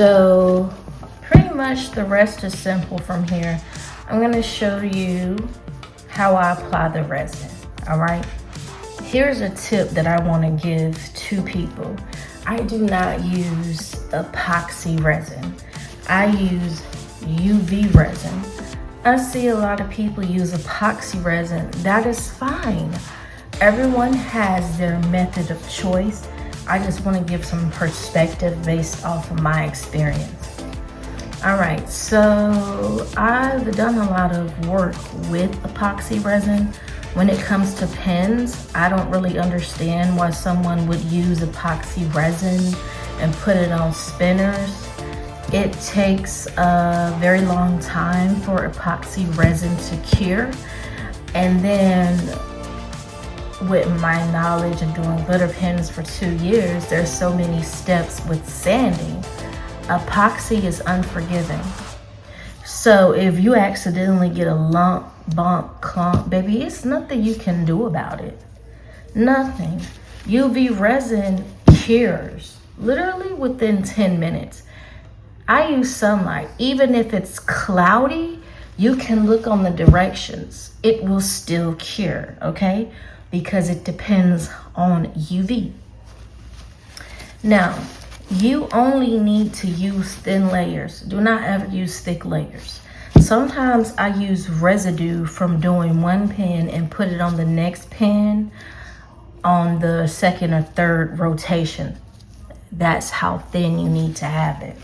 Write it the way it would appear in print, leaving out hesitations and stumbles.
So pretty much the rest is simple from here. I'm going to show you how I apply the resin. All right. Here's a tip that I want to give to people. I do not use epoxy resin. I use UV resin. I see a lot of people use epoxy resin. That is fine. Everyone has their method of choice. I just want to give some perspective based off of my experience. All right, so I've done a lot of work with epoxy resin. When it comes to pens, I don't really understand why someone would use epoxy resin and put it on spinners. It takes a very long time for epoxy resin to cure. And then with my knowledge of doing glitter pens for 2 years, there's so many steps with sanding. Epoxy is unforgiving. So if you accidentally get a lump, bump, clump, baby, it's nothing you can do about it. Nothing. UV resin cures literally within 10 minutes. I use sunlight. Even if it's cloudy, you can look on the directions. It will still cure, okay? Because it depends on UV. Now, you only need to use thin layers. Do not ever use thick layers. Sometimes I use residue from doing one pen and put it on the next pen on the second or third rotation. That's how thin you need to have it.